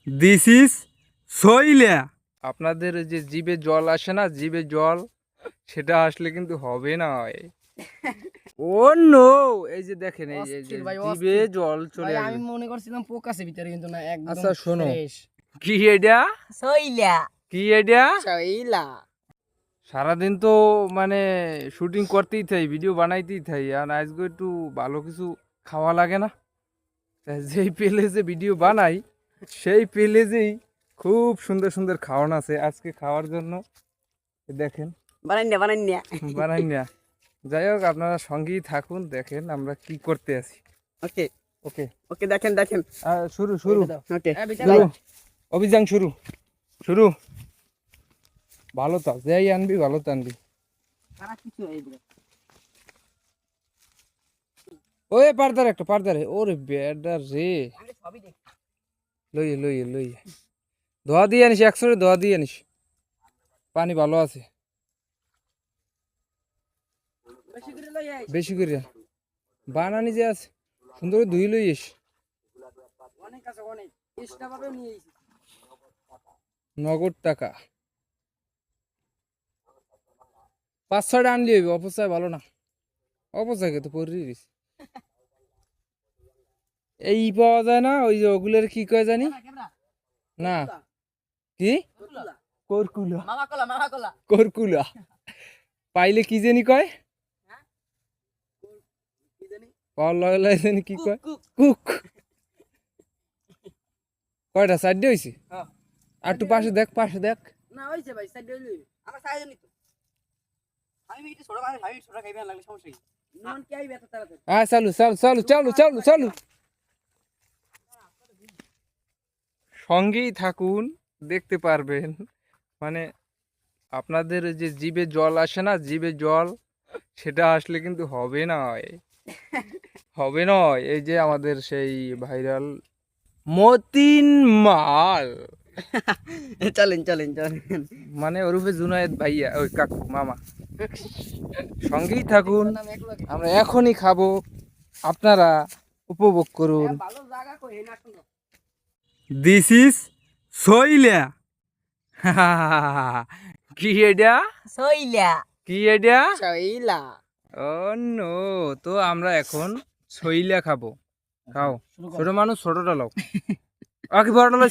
This is সইলা। আপনাদের যে জিভে জল আসে না, জিভে জল, সেটা আসলে কিন্তু হবে না। ও নো, এই যে দেখেন, এই যে অস্থির ভাই, জিভে অস্থির। জল চলে ভাই আসবে। আমি মনে করছিলাম পোক আছে ভিতরে, কিন্তু না, একদম আচ্ছা শোনো, ফ্রেশ। কি এটা, সইলা কি এটা? সইলা। সারাদিন তো মানে শুটিং করতেই থাই, ভিডিও বানাইতেই থাই, আর আজকে একটু ভালো কিছু খাওয়া লাগে না? তা যেই পেলেজে ভিডিও বানাই, সেই পেলেজেই খুব সুন্দর সুন্দর খাওয়ান আছে আজকে খাওয়ার জন্য। দেখেন, বানাই না। বানাই না। যাই হোক, আপনারা সঙ্গেই থাকুন, দেখেন আমরা কি করতে আছি। ওকে ওকে, ওকে, দেখেন দেখেন। শুরু শুরু ওকে শুরু, অভিযান শুরু শুরু। ভালো তো যাই আনবি, ভালো তো আনবি। ওই পারদার একটা পারদারে, ওরে বেডার রে, লই লই লই, ধোয়া দিয়ে আনিস, একশো ধোয়া দিয়ে আনিস, পানি ভালো আছে, বেশি করে বানানি যে আছে সুন্দর করে ধুই লইস। নগদ টাকা 5-6টা আনলি হইব, অপচয় ভালো না, অপচয় কে তো পড়িস। এই পাওয়া যায় না, ওই যে ওগুলোর কি কয় জানি না, কি করকুলা, করকুলা পাইলে কি জানি কয়, পাওয়ার লগে লগে জানি কি কয়, কুক। কয়টা, 4টে হয়েছে? আর একটু পাশে দেখ, পাশে দেখ। না হইছে ভাই, সাইড হইলো আমার সাইজ নি তো। আমি একটু ছোট বানাই, ভাই ছোট খাইবে না লাগলে সমস্যা কি? নুন কি আইবে এত তাড়াতাড়ি? চালু চালু চালু চালু চালু চালু, সঙ্গেই থাকুন, দেখতে পারবেন। মানে আপনাদের যে জিভে জল আসে না, জিভে জল, সেটা আসলে কিন্তু হবে না, হবে নয়। এই যে আমাদের সেই ভাইরাল মতিন মাল, চলেন চলেন চলেন। মানে ওরূপে জুনায়েদ ভাইয়া, ওই কাকু মামা, সঙ্গেই থাকুন, আমরা এখনই খাবো, আপনারা উপভোগ করুন। ভালো জায়গা কই না শুনো। দিস ইজ সইলা। কি এটা, সইলা কি এটা? সইলা। ও নো, তো আমরা এখন সইলা খাবো। খাও, ছোট মানুষ ছোটটা লাও, আগে বড়টা লাও।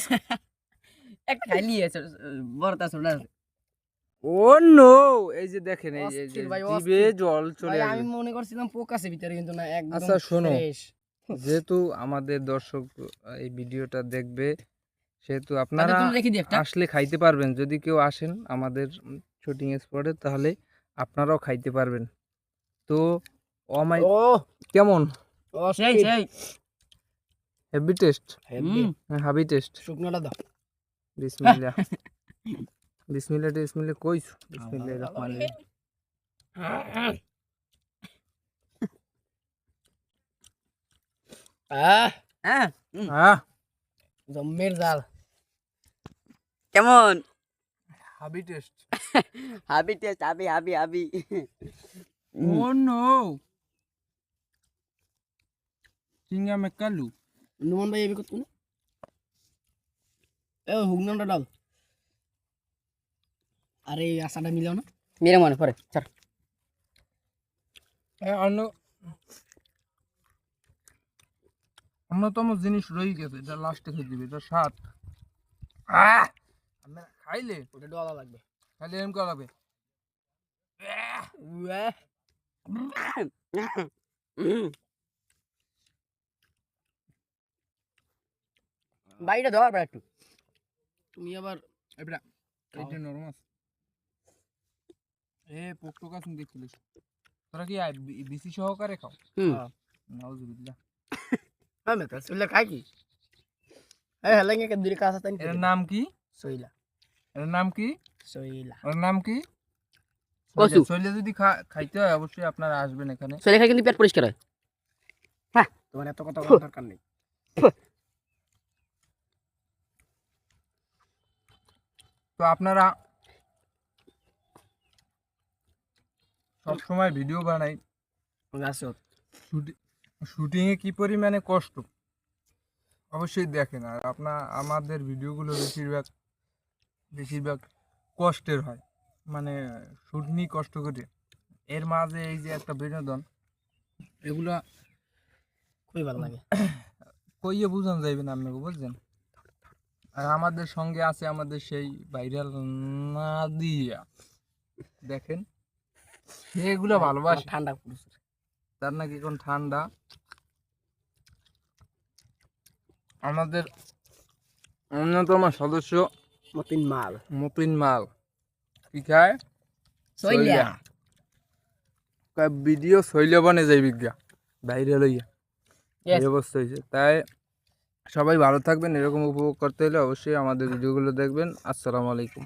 একটা খাইলি আছে, বড়টা ছোট আছে। ও নো, এই যে দেখেন, এই যে অস্থির ভাই, জিভে অস্থির। জল চলে ভাই আমি আসবে। মনে করছিলাম পোক আছে ভিতরে, কিন্তু না, একদম আচ্ছা শোনো, ফ্রেশ। যেহেতু আমাদের দর্শক এই ভিডিওটা দেখবে, সেহেতু তাদের আপনারা জন্য রেখে দিই একটা। আসলে খাইতে পারবেন। যদি কেউ আসেন আমাদের শুটিং স্পটে, তাহলে আপনারাও খাইতে পারবেন। তো ও মাই, ও কেমন, সেই সেই হেভি টেস্ট, হাবি টেস্ট। শুকনোটা দাও। বিসমিল্লাহ, বিসমিল্লাহ টিসমিল্লাহ কইছো, বিসমিল্লাহির রহমানির রহিম। হ্যাঁ, আহ, জম্মের জাল। কেমন? হাবি টেস্ট। হাবি টেস্ট, হাবি হাবি হাবি। ও নো, চিংড়া মেকালু। নুমান ভাই এবার কত না? এ হুগনাটা ডাল। আরে এই আসাটা মিলাও না। মেরে মনে পড়ে স্যার। অন্য অন্যতম জিনিস রয়ে গেছে, এটা লাস্টে খেয়ে দিবে, এটা স্বাদ। আমরা খাইলে ওটা ডলা লাগবে। খাইলে এরকম করা লাগবে। বাইরে ধর ভাই একটু। তুমি আবার এটা এটা নরম আছে। পোক টোক আছে দেখছিলিস? তোরা কি বিসি সহকারে খাও? নাউজুবিল্লাহ। আমি তো সইলা খাই কি? এই হেলেঙ্গে কে দুরি কাছে তাই। এর নাম কি? সইলা। এর নাম কি? সইলা। ওর নাম কি? কচু। সইলে যদি খাইতে হয়, অবশ্যই আপনারা আসবেন এখানে। সইলা খাই কিন্তু পেট পরিষ্কার হয়। হ্যাঁ, তোমার এত কথা বলার দরকার নেই। তো আপনারা সব সময় ভিডিও বানাই, গাছত শুটিংয়ে কি পরিমাণে কষ্ট, অবশ্যই দেখেন। আর আমাদের ভিডিওগুলো বেশিরভাগ কষ্টের হয়, মানে শুট নিয়ে কষ্ট করে, এর মাঝে এই যে একটা বিনোদন, এগুলা খুবই ভালো লাগে। কইয়ে বুঝানো যাইবে না আপনাকে, বুঝছেন। আর আমাদের সঙ্গে আছে আমাদের সেই ভাইরাল নাদিয়া, দেখেন সেগুলো ভালোবাসে, ঠান্ডা প্রচুর। তার নাকি এখন ঠান্ডা। আমাদের অন্যতম সদস্য মতিন মাল মপিন মাল কি খায়, সইলা ভিডিও শৈল বনে যাই বিজ্ঞা বাইরে লইয়া, Yes. এই অবস্থা হয়েছে। তাই সবাই ভালো থাকবেন, এরকম উপভোগ করতে হলে অবশ্যই আমাদের ভিডিওগুলো দেখবেন। আসসালামু আলাইকুম।